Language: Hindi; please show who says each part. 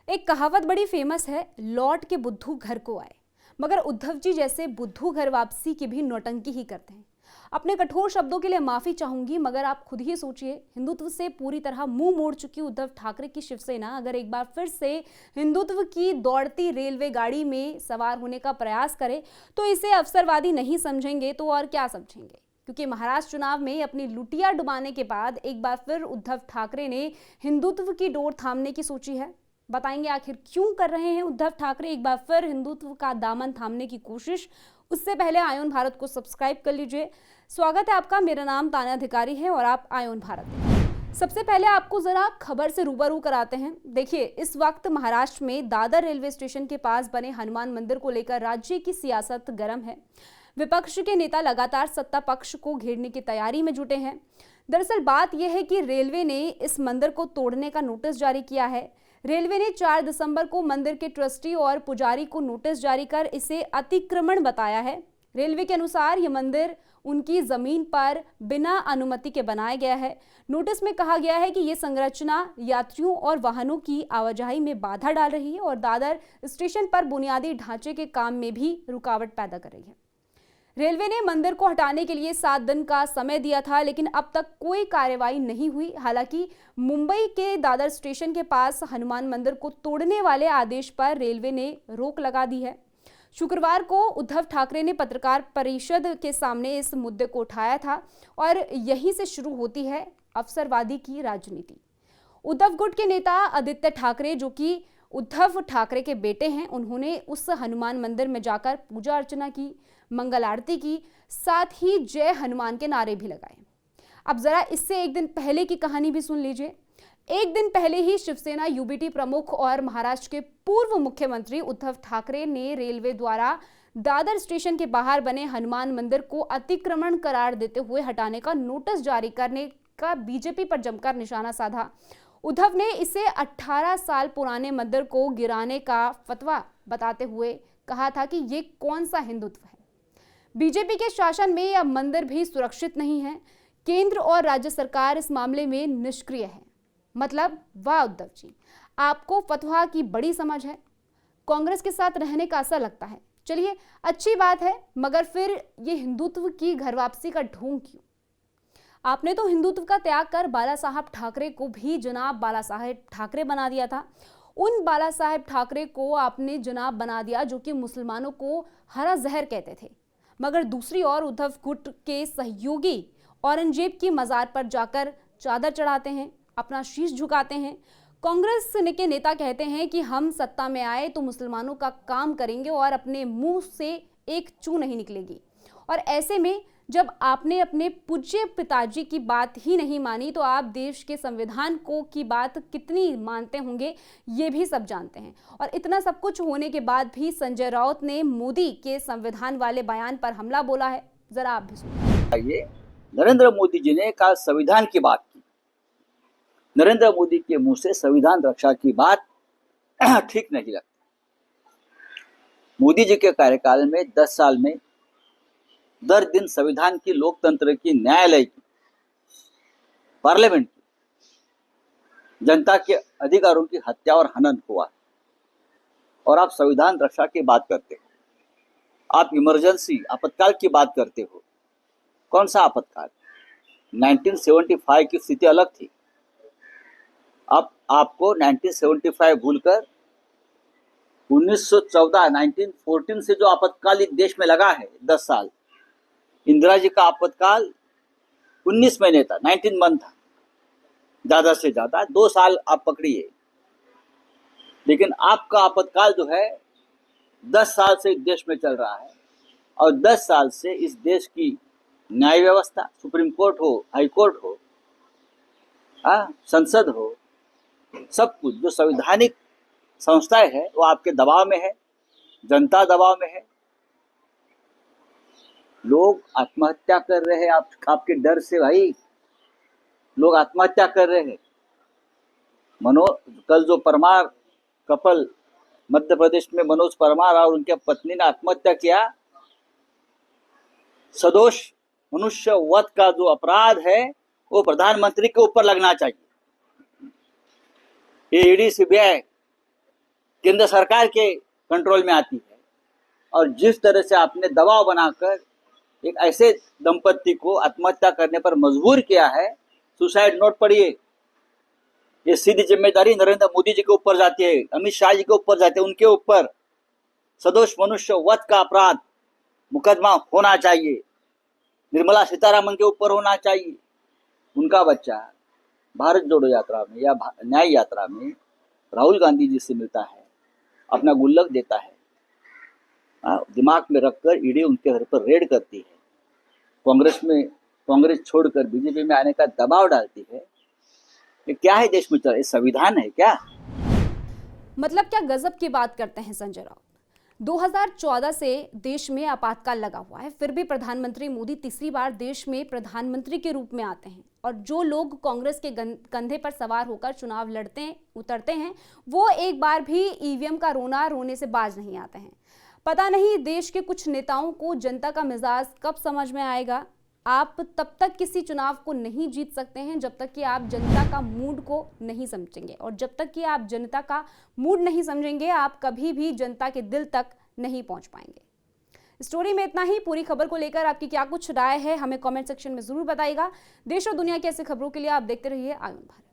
Speaker 1: एक कहावत बड़ी फेमस है, लौट के बुद्धू घर को आए। मगर उद्धव जी जैसे बुद्धू घर वापसी की भी नौटंकी ही करते हैं। अपने कठोर शब्दों के लिए माफी चाहूंगी, मगर आप खुद ही सोचिए, हिंदुत्व से पूरी तरह मुंह मोड़ चुकी उद्धव ठाकरे की शिवसेना अगर एक बार फिर से हिंदुत्व की दौड़ती रेलवे गाड़ी में सवार होने का प्रयास करे तो इसे अवसरवादी नहीं समझेंगे तो और क्या समझेंगे। क्योंकि महाराष्ट्र चुनाव में अपनी लुटिया डुबाने के बाद एक बार फिर उद्धव ठाकरे ने हिंदुत्व की डोर थामने की सोची है। बताएंगे आखिर क्यों कर रहे हैं उद्धव ठाकरे एक बार फिर हिंदुत्व का दामन थामने की कोशिश। उससे पहले आयोन भारत को सब्सक्राइब कर लीजिए। स्वागत है आपका, मेरा नाम तान्या अधिकारी है और आप आयोन भारत। सबसे पहले आपको जरा खबर से रूबरू कराते हैं। देखिए, इस वक्त महाराष्ट्र में दादर रेलवे स्टेशन के पास बने हनुमान मंदिर को लेकर राज्य की सियासत गर्म है। विपक्ष के नेता लगातार सत्ता पक्ष को घेरने की तैयारी में जुटे हैं। दरअसल बात यह है कि रेलवे ने इस मंदिर को तोड़ने का नोटिस जारी किया है। रेलवे ने 4 दिसंबर को मंदिर के ट्रस्टी और पुजारी को नोटिस जारी कर इसे अतिक्रमण बताया है। रेलवे के अनुसार यह मंदिर उनकी जमीन पर बिना अनुमति के बनाया गया है। नोटिस में कहा गया है कि यह संरचना यात्रियों और वाहनों की आवाजाही में बाधा डाल रही है और दादर स्टेशन पर बुनियादी ढांचे के काम में भी रुकावट पैदा कर रही है। रेलवे ने मंदिर को हटाने के लिए 7 दिन का समय दिया था, लेकिन अब तक कोई कार्रवाई नहीं हुई। हालांकि मुंबई के दादर स्टेशन के पास हनुमान मंदिर को तोड़ने वाले आदेश पर रेलवे ने रोक लगा दी है। शुक्रवार को उद्धव ठाकरे ने पत्रकार परिषद के सामने इस मुद्दे को उठाया था और यहीं से शुरू होती है अवसरवादी की राजनीति। उद्धव गुट के नेता आदित्य ठाकरे, जो कि उद्धव ठाकरे के बेटे हैं, उन्होंने उस हनुमान मंदिर में जाकर पूजा अर्चना की, मंगल आरती की, साथ ही जय हनुमान के नारे भी लगाए। अब जरा इससे एक दिन पहले की कहानी भी सुन लीजिए। एक दिन पहले ही शिवसेना यूबीटी प्रमुख और महाराष्ट्र के पूर्व मुख्यमंत्री उद्धव ठाकरे ने रेलवे द्वारा दादर स्टेशन के बाहर बने हनुमान मंदिर को अतिक्रमण करार देते हुए हटाने का नोटिस जारी करने का बीजेपी पर जमकर निशाना साधा। उद्धव ने इसे 18 साल पुराने मंदिर को गिराने का फतवा बताते हुए कहा था कि ये कौन सा हिंदुत्व है। बीजेपी के शासन में यह मंदिर भी सुरक्षित नहीं है। केंद्र और राज्य सरकार इस मामले में निष्क्रिय है। मतलब वाह उद्धव जी, आपको फतवा की बड़ी समझ है। कांग्रेस के साथ रहने का असर लगता है। चलिए, अच्छी बात है, मगर फिर ये हिंदुत्व की घर वापसी का ढोंग क्यों? आपने तो हिंदुत्व का त्याग कर बाला साहब ठाकरे को भी जनाब बाला साहेब ठाकरे बना दिया था। उन बाला साहेब ठाकरे को आपने जनाब बना दिया जो कि मुसलमानों को हरा जहर कहते थे। मगर दूसरी ओर उद्धव गुट के सहयोगी औरंगजेब की मजार पर जाकर चादर चढ़ाते हैं, अपना शीश झुकाते हैं। कांग्रेस के नेता कहते हैं कि हम सत्ता में आए तो मुसलमानों का काम करेंगे और अपने मुंह से एक चू नहीं निकलेगी। और ऐसे में जब आपने अपने पूज्य पिताजी की बात ही नहीं मानी तो आप देश के संविधान को की बात कितनी मानते होंगे, ये भी सब जानते हैं। और इतना सब कुछ होने के बाद भी संजय राउत ने मोदी के संविधान वाले बयान पर हमला बोला है। जरा आप भी सुनिए।
Speaker 2: नरेंद्र मोदी जी ने कल संविधान की बात की। नरेंद्र मोदी के मुंह से संविधान रक्षा की बात ठीक नहीं लगती। मोदी जी के कार्यकाल में 10 साल में दर दिन संविधान की, लोकतंत्र की, न्यायालय की, पार्लियामेंट की, जनता के अधिकारों की हत्या और हनन हुआ। और आप संविधान रक्षा की बात करते हो, आप इमरजेंसी, आपातकाल की बात करते हो। कौन सा आपातकाल? 1975 की स्थिति अलग थी। अब आपको 1975 भूलकर 1914 1914 से जो आपातकाल देश में लगा है 10 साल, इंदिरा जी का आपातकाल 19 महीने था, 19 मंथ था, ज्यादा से ज्यादा 2 साल आप पकड़िए। लेकिन आपका आपातकाल जो है 10 साल से इस देश में चल रहा है और 10 साल से इस देश की न्याय व्यवस्था, सुप्रीम कोर्ट हो, हाई कोर्ट हो, संसद हो, सब कुछ जो संवैधानिक संस्थाएं है वो आपके दबाव में है, जनता दबाव में है। लोग आत्महत्या कर रहे हैं आपके डर से। भाई, लोग आत्महत्या कर रहे हैं। कल जो परमार कपल मध्य प्रदेश में मनोज परमार और उनके पत्नी ने आत्महत्या किया, सदोष मनुष्य वध का जो अपराध है वो प्रधानमंत्री के ऊपर लगना चाहिए। ये ईडी सीबीआई केंद्र सरकार के कंट्रोल में आती है। और जिस तरह से आपने दबाव बनाकर एक ऐसे दंपत्ति को आत्महत्या करने पर मजबूर किया है, सुसाइड नोट पढ़िए, ये सीधी जिम्मेदारी नरेंद्र मोदी जी के ऊपर जाती है, अमित शाह जी के ऊपर जाती है, उनके ऊपर सदोष मनुष्य वध का अपराध मुकदमा होना चाहिए, निर्मला सीतारामन के ऊपर होना चाहिए। उनका बच्चा भारत जोड़ो यात्रा में या न्याय यात्रा में राहुल गांधी जी से मिलता है, अपना गुल्लक देता है, दिमाग में रखकर ईडी उनके घर पर रेड करती है, कांग्रेस छोड़कर बीजेपी में आने का दबाव डालती है। ये क्या है देश में चल रहा है? संविधान है क्या?
Speaker 1: मतलब क्या गजब की बात करते हैं संजय राउत। 2014 से देश में आपातकाल लगा हुआ है, फिर भी प्रधानमंत्री मोदी तीसरी बार देश में प्रधानमंत्री के रूप में आते हैं और जो लोग कांग्रेस के कंधे पर सवार होकर चुनाव उतरते हैं वो एक बार भी ईवीएम का रोना रोने से बाज नहीं आते हैं। पता नहीं देश के कुछ नेताओं को जनता का मिजाज कब समझ में आएगा। आप तब तक किसी चुनाव को नहीं जीत सकते हैं जब तक कि आप जनता का मूड को नहीं समझेंगे, और जब तक कि आप जनता का मूड नहीं समझेंगे आप कभी भी जनता के दिल तक नहीं पहुंच पाएंगे। स्टोरी में इतना ही। पूरी खबर को लेकर आपकी क्या कुछ राय है हमें कमेंट सेक्शन में जरूर बताइएगा। देश और दुनिया की ऐसी खबरों के लिए आप देखते रहिए आनंद भारत।